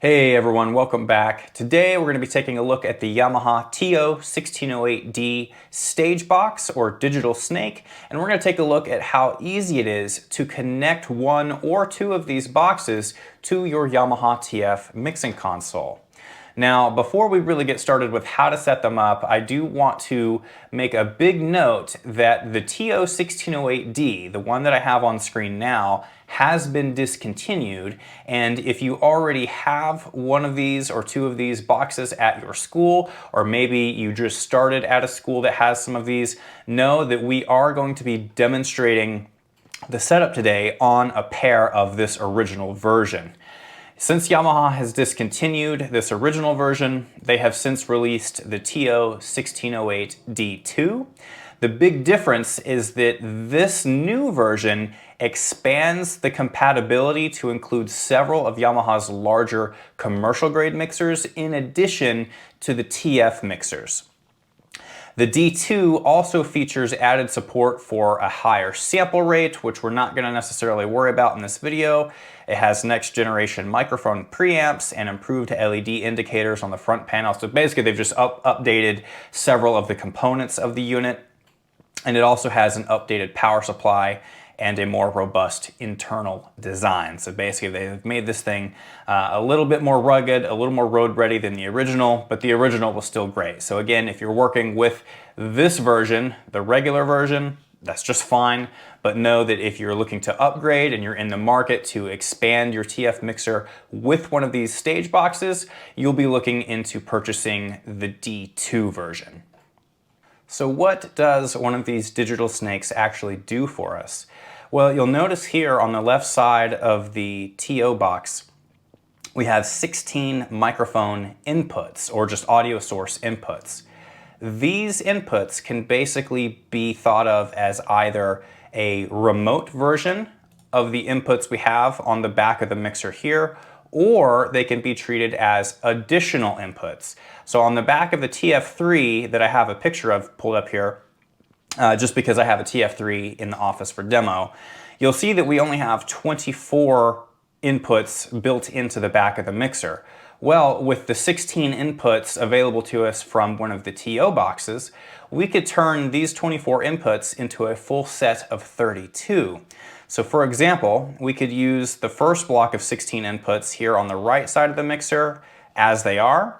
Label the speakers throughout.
Speaker 1: Hey everyone, welcome back. Today we're going to be taking a look at the Yamaha TIO1608-D stage box or digital snake, and we're going to take a look at how easy it is to connect one or two of these boxes to your Yamaha TF mixing console. Now, before we really get started with how to set them up, I do want to make a big note that the TIO1608-D, the one that I have on screen now, has been discontinued, and if you already have one of these or two of these boxes at your school, or maybe you just started at a school that has some of these, know that we are going to be demonstrating the setup today on a pair of this original version. Since Yamaha has discontinued this original version, they have since released the TIO1608-D2. The big difference is that this new version expands the compatibility to include several of Yamaha's larger commercial grade mixers in addition to the TF mixers. The D2 also features added support for a higher sample rate, which we're not going to necessarily worry about in this video. It has next generation microphone preamps and improved LED indicators on the front panel. So basically they've just updated several of the components of the unit. And it also has an updated power supply and a more robust internal design. So basically they've made this thing a little bit more rugged, a little more road ready than the original, but the original was still great. So again, if you're working with this version, the regular version, that's just fine. But know that if you're looking to upgrade and you're in the market to expand your TF mixer with one of these stage boxes, you'll be looking into purchasing the D2 version. So what does one of these digital snakes actually do for us? Well, you'll notice here on the left side of the TO box, we have 16 microphone inputs, or just audio source inputs. These inputs can basically be thought of as either a remote version of the inputs we have on the back of the mixer here, or they can be treated as additional inputs. So on the back of the TF3 that I have a picture of pulled up here, just because I have a TF3 in the office for demo, you'll see that we only have 24 inputs built into the back of the mixer. Well, with the 16 inputs available to us from one of the TO boxes, we could turn these 24 inputs into a full set of 32. So for example, we could use the first block of 16 inputs here on the right side of the mixer as they are,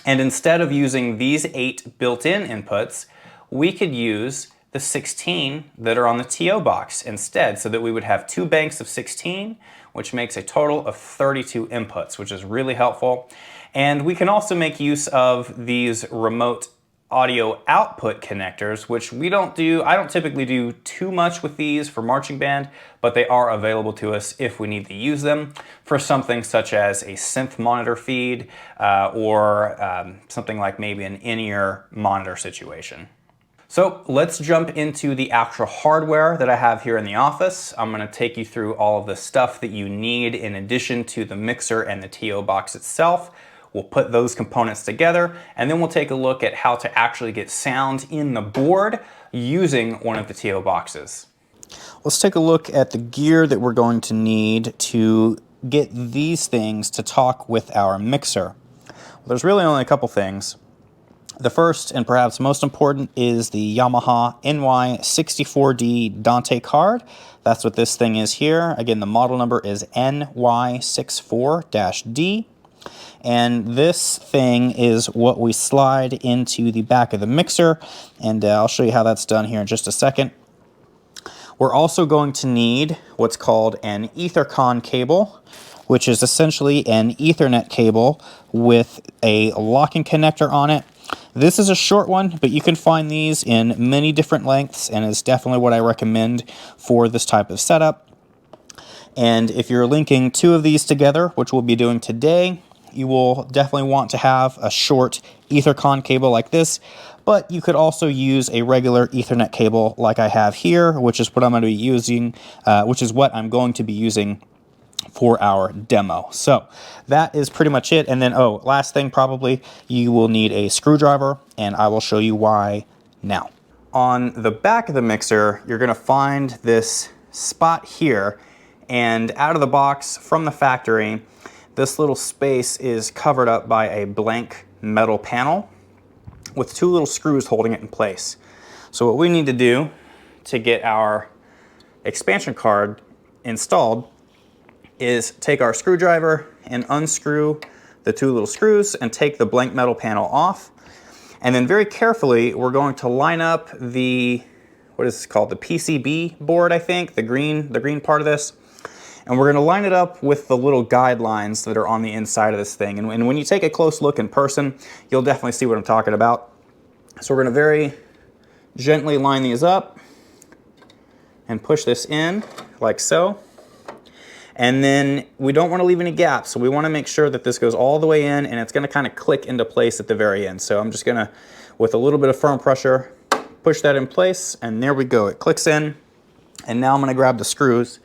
Speaker 1: and instead of using these 8 built-in inputs, we could use the 16 that are on the TO box instead, so that we would have 2 banks of 16, which makes a total of 32 inputs, which is really helpful. And we can also make use of these remote audio output connectors, which I don't typically do too much with these for marching band, but they are available to us if we need to use them for something such as a synth monitor feed or something like maybe an in-ear monitor situation. So let's jump into the actual hardware that I have here in the office. I'm going to take you through all of the stuff that you need in addition to the mixer and the TO box itself. We'll put those components together, and then we'll take a look at how to actually get sound in the board using one of the TO boxes. Let's take a look at the gear that we're going to need to get these things to talk with our mixer. Well, there's really only a couple things. The first and perhaps most important is the Yamaha NY64-D Dante card. That's what this thing is here. Again, the model number is NY64-D. And this thing is what we slide into the back of the mixer, and I'll show you how that's done here in just a second. We're also going to need what's called an EtherCon cable, which is essentially an Ethernet cable with a locking connector on it. This is a short one, but you can find these in many different lengths, and it's definitely what I recommend for this type of setup. And if you're linking 2 of these together, which we'll be doing today, you will definitely want to have a short EtherCon cable like this, but you could also use a regular Ethernet cable like I have here, which is what I'm going to be using, for our demo. So that is pretty much it. And then, last thing probably, you will need a screwdriver, and I will show you why now. On the back of the mixer, you're going to find this spot here, and out of the box from the factory, this little space is covered up by a blank metal panel with two little screws holding it in place. So what we need to do to get our expansion card installed is take our screwdriver and unscrew the two little screws and take the blank metal panel off. And then very carefully, we're going to line up the, what is this called? The PCB board, I think, the green part of this. And we're going to line it up with the little guidelines that are on the inside of this thing. And when you take a close look in person, you'll definitely see what I'm talking about. So we're going to very gently line these up and push this in like so. And then we don't want to leave any gaps, so we want to make sure that this goes all the way in and it's going to kind of click into place at the very end. So I'm just going to, with a little bit of firm pressure, push that in place, and there we go. It clicks in, and now I'm going to grab the screws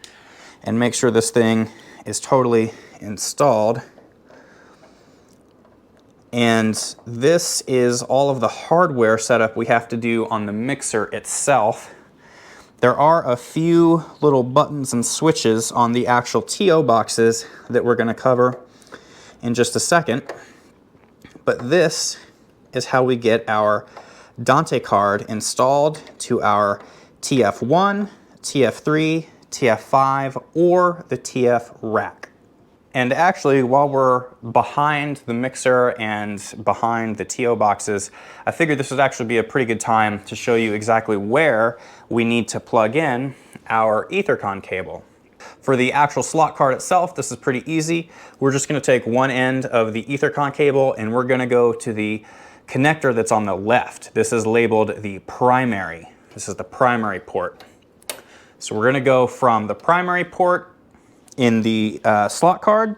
Speaker 1: and make sure this thing is totally installed. And this is all of the hardware setup we have to do on the mixer itself. There are a few little buttons and switches on the actual TIO boxes that we're going to cover in just a second. But this is how we get our Dante card installed to our TF1, TF3, TF5, or the TF rack. And actually, while we're behind the mixer and behind the TIO boxes, I figured this would actually be a pretty good time to show you exactly where we need to plug in our EtherCon cable. For the actual slot card itself, this is pretty easy. We're just going to take one end of the EtherCon cable and we're going to go to the connector that's on the left. This is labeled the primary. This is the primary port. So we're going to go from the primary port in the slot card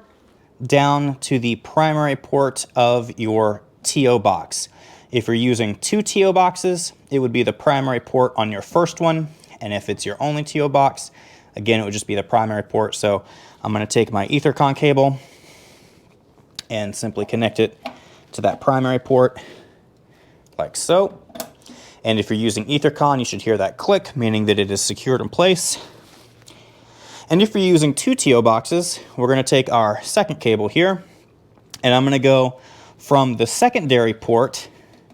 Speaker 1: down to the primary port of your TIO box. If you're using two TIO boxes, it would be the primary port on your first one, and if it's your only TIO box, again, it would just be the primary port. So I'm going to take my EtherCon cable and simply connect it to that primary port like so. And if you're using EtherCon, you should hear that click, meaning that it is secured in place. And if you're using two TIO boxes, we're going to take our second cable here, and I'm going to go from the secondary port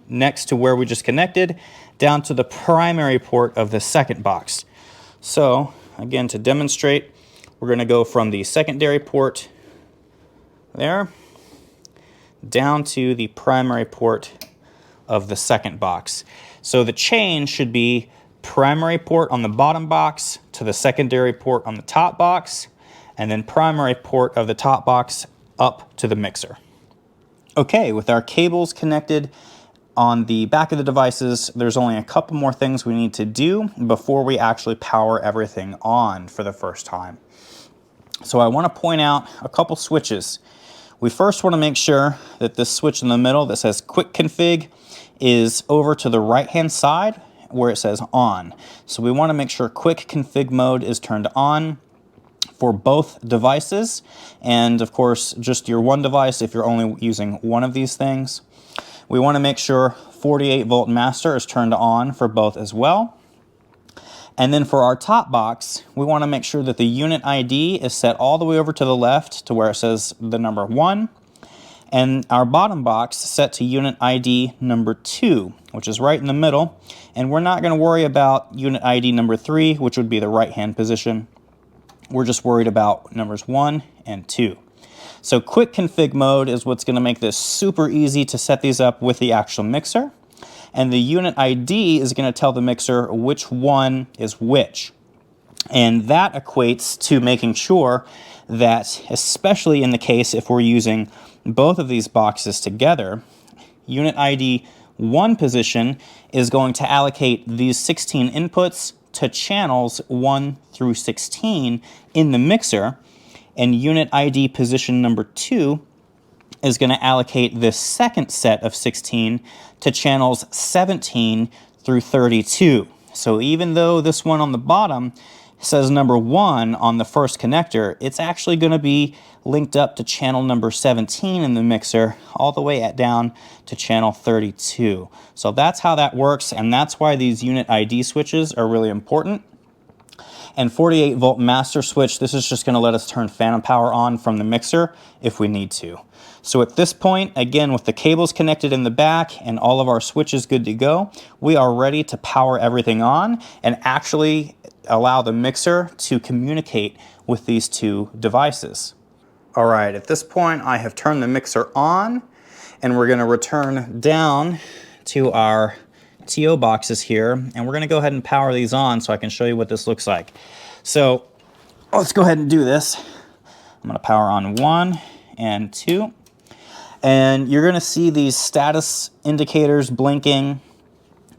Speaker 1: next to where we just connected down to the primary port of the second box. So again, to demonstrate, we're going to go from the secondary port there down to the primary port of the second box. So the chain should be primary port on the bottom box to the secondary port on the top box, and then primary port of the top box up to the mixer. Okay, with our cables connected on the back of the devices, there's only a couple more things we need to do before we actually power everything on for the first time. So I want to point out a couple switches. We first want to make sure that this switch in the middle that says Quick Config is over to the right-hand side where it says on. So we want to make sure Quick Config mode is turned on for both devices, and of course just your one device if you're only using one of these things. We want to make sure 48 volt master is turned on for both as well. And then for our top box, we want to make sure that the unit ID is set all the way over to the left to where it says the number 1. And our bottom box set to unit ID number 2, which is right in the middle. And we're not going to worry about unit ID number 3, which would be the right-hand position. We're just worried about numbers 1 and 2. So Quick Config mode is what's going to make this super easy to set these up with the actual mixer. And the unit ID is going to tell the mixer which one is which. And that equates to making sure that, especially in the case if we're using both of these boxes together, unit ID 1 position is going to allocate these 16 inputs to channels 1 through 16 in the mixer, and unit ID position number 2 is going to allocate this second set of 16 to channels 17 through 32. So even though this one on the bottom says number 1 on the first connector, it's actually going to be linked up to channel number 17 in the mixer all the way down to channel 32. So that's how that works, and that's why these unit ID switches are really important. And 48 volt master switch, this is just going to let us turn phantom power on from the mixer if we need to. So at this point, again, with the cables connected in the back and all of our switches good to go, we are ready to power everything on and actually allow the mixer to communicate with these two devices. All right, at this point, I have turned the mixer on, and we're going to return down to our TIO boxes here, and we're going to go ahead and power these on so I can show you what this looks like. So let's go ahead and do this. I'm going to power on 1 and 2, and you're going to see these status indicators blinking.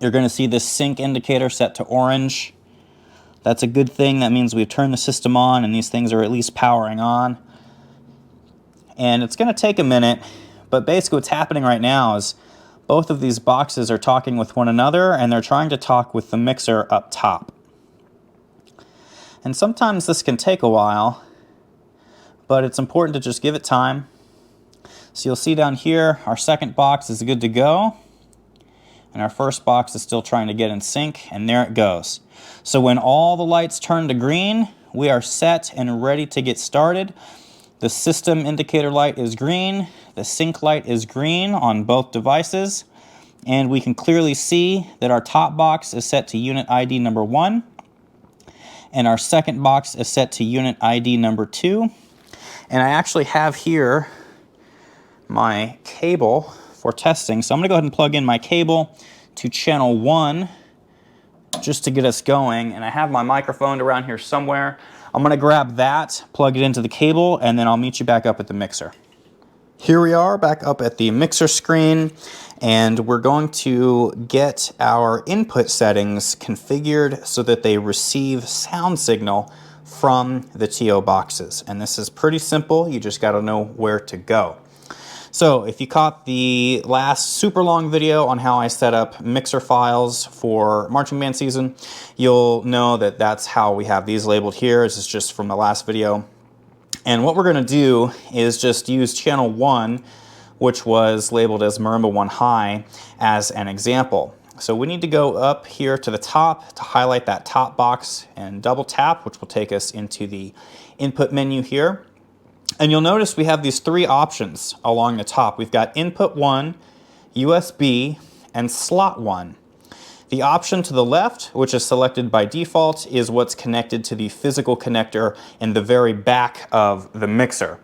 Speaker 1: You're going to see this sync indicator set to orange. That's a good thing. That means we've turned the system on and these things are at least powering on. And it's going to take a minute, but basically what's happening right now is both of these boxes are talking with one another, and they're trying to talk with the mixer up top. And sometimes this can take a while, but it's important to just give it time. So you'll see down here, our second box is good to go, and our first box is still trying to get in sync, and there it goes. So when all the lights turn to green, we are set and ready to get started. The system indicator light is green, the sync light is green on both devices, and we can clearly see that our top box is set to unit ID number 1, and our second box is set to unit ID number 2. And I actually have here my cable for testing, so I'm going to go ahead and plug in my cable to channel 1 just to get us going, and I have my microphone around here somewhere. I'm going to grab that, plug it into the cable, and then I'll meet you back up at the mixer. Here we are back up at the mixer screen, and we're going to get our input settings configured so that they receive sound signal from the TIO boxes. And this is pretty simple. You just got to know where to go. So if you caught the last super long video on how I set up mixer files for marching band season, you'll know that that's how we have these labeled here. This is just from the last video. And what we're going to do is just use channel 1, which was labeled as Marimba 1 High, as an example. So we need to go up here to the top to highlight that top box and double tap, which will take us into the input menu here. And you'll notice we have these 3 options along the top. We've got input 1, USB, and slot 1. The option to the left, which is selected by default, is what's connected to the physical connector in the very back of the mixer.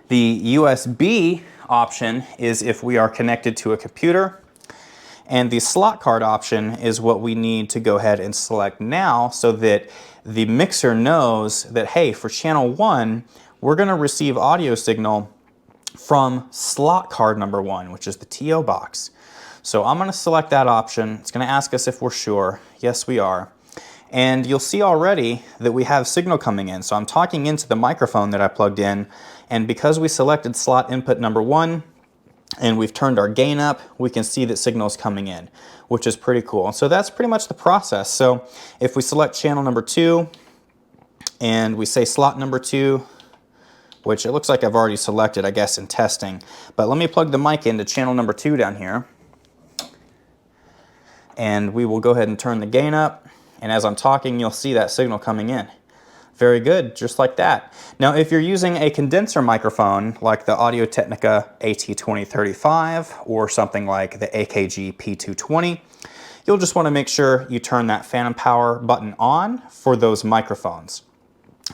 Speaker 1: The USB option is if we are connected to a computer, and the slot card option is what we need to go ahead and select now so that the mixer knows that, hey, for channel 1, we're going to receive audio signal from slot card number 1, which is the TIO box. So I'm going to select that option. It's going to ask us if we're sure. Yes, we are. And you'll see already that we have signal coming in. So I'm talking into the microphone that I plugged in, and because we selected slot input number 1 and we've turned our gain up, we can see that signal is coming in, which is pretty cool. So that's pretty much the process. So if we select channel number 2 and we say slot number 2, which it looks like I've already selected, I guess, in testing. But let me plug the mic into channel number 2 down here. And we will go ahead and turn the gain up. And as I'm talking, you'll see that signal coming in. Very good, just like that. Now, if you're using a condenser microphone, like the Audio-Technica AT2035 or something like the AKG P220, you'll just want to make sure you turn that phantom power button on for those microphones.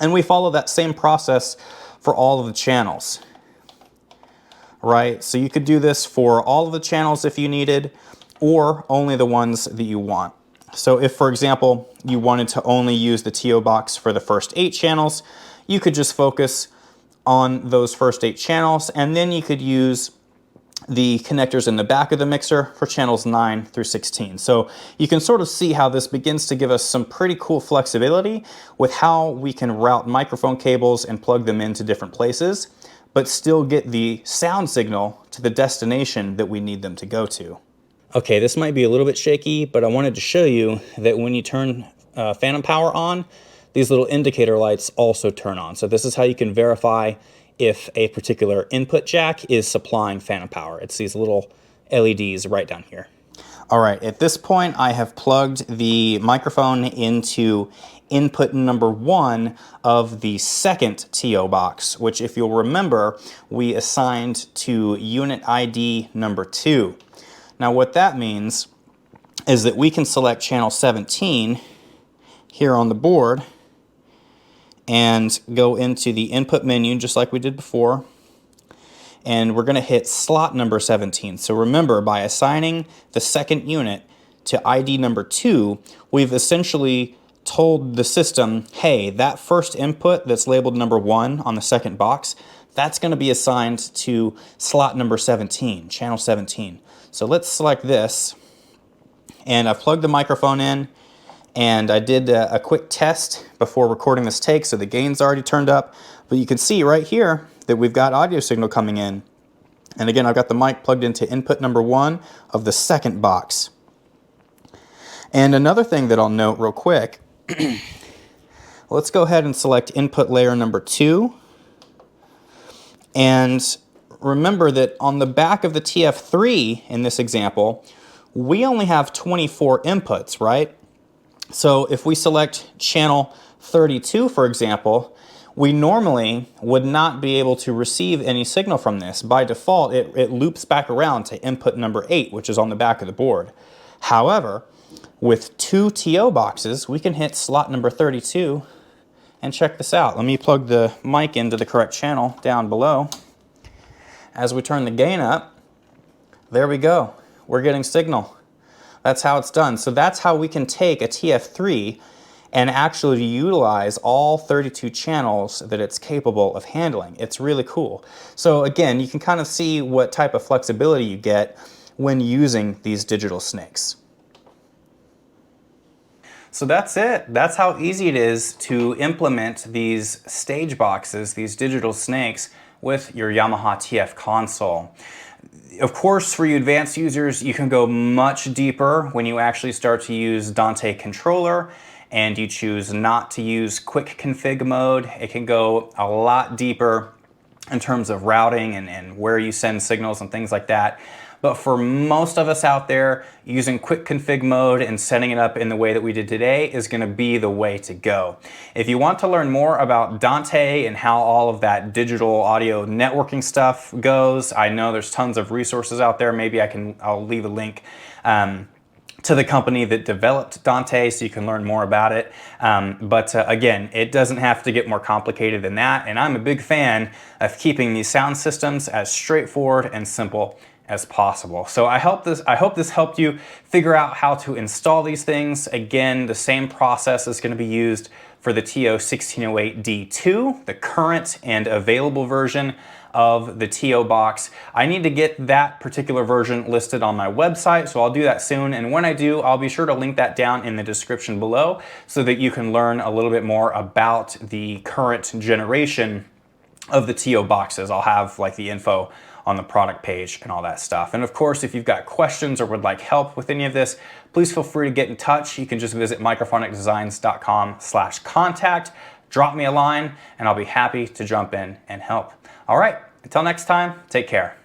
Speaker 1: And we follow that same process for all of the channels, right? So you could do this for all of the channels if you needed, or only the ones that you want. So if, for example, you wanted to only use the TIO box for the first 8 channels, you could just focus on those first 8 channels, and then you could use the connectors in the back of the mixer for channels 9 through 16. So you can sort of see how this begins to give us some pretty cool flexibility with how we can route microphone cables and plug them into different places, but still get the sound signal to the destination that we need them to go to. Okay, this might be a little bit shaky, but I wanted to show you that when you turn phantom power on, these little indicator lights also turn on. So this is how you can verify if a particular input jack is supplying phantom power. It's these little LEDs right down here. All right, at this point I have plugged the microphone into input number 1 of the second TIO box, which, if you'll remember, we assigned to unit ID number 2. Now what that means is that we can select channel 17 here on the board and go into the input menu just like we did before, and we're going to hit slot number 17. So remember, by assigning the second unit to ID number 2, we've essentially told the system, hey, that first input that's labeled number 1 on the second box, that's going to be assigned to slot number 17, channel 17. So let's select this, and I've plugged the microphone in, and I did a quick test before recording this take, so the gain's already turned up, but you can see right here that we've got audio signal coming in. And again, I've got the mic plugged into input number 1 of the second box. And another thing that I'll note real quick, let's go ahead and select input layer number 2. And remember that on the back of the TF3 in this example, we only have 24 inputs, right? So if we select channel 32, for example, we normally would not be able to receive any signal from this. By default, it loops back around to input number 8, which is on the back of the board. However, with 2 TIO boxes, we can hit slot number 32 and check this out. Let me plug the mic into the correct channel down below. As we turn the gain up, there we go. We're getting signal. That's how it's done. So that's how we can take a TF3 and actually utilize all 32 channels that it's capable of handling. It's really cool. So again, you can kind of see what type of flexibility you get when using these digital snakes. So that's it. That's how easy it is to implement these stage boxes, these digital snakes, with your Yamaha TF console. Of course, for you advanced users, you can go much deeper when you actually start to use Dante controller and you choose not to use quick config mode. It can go a lot deeper in terms of routing and where you send signals and things like that. But for most of us out there, using quick config mode and setting it up in the way that we did today is going to be the way to go. If you want to learn more about Dante and how all of that digital audio networking stuff goes, I know there's tons of resources out there. Maybe I'll leave a link to the company that developed Dante so you can learn more about it. But again, it doesn't have to get more complicated than that. And I'm a big fan of keeping these sound systems as straightforward and simple as possible. So I hope this helped you figure out how to install these things. Again, the same process is going to be used for the TIO1608-D2, the current and available version of the TIO box. I need to get that particular version listed on my website, so I'll do that soon. And when I do, I'll be sure to link that down in the description below so that you can learn a little bit more about the current generation of the TIO boxes. I'll have like the info on the product page and all that stuff. And of course, if you've got questions or would like help with any of this, please feel free to get in touch. You can just visit microphonicdesigns.com/contact, drop me a line, and I'll be happy to jump in and help. All right, until next time, take care.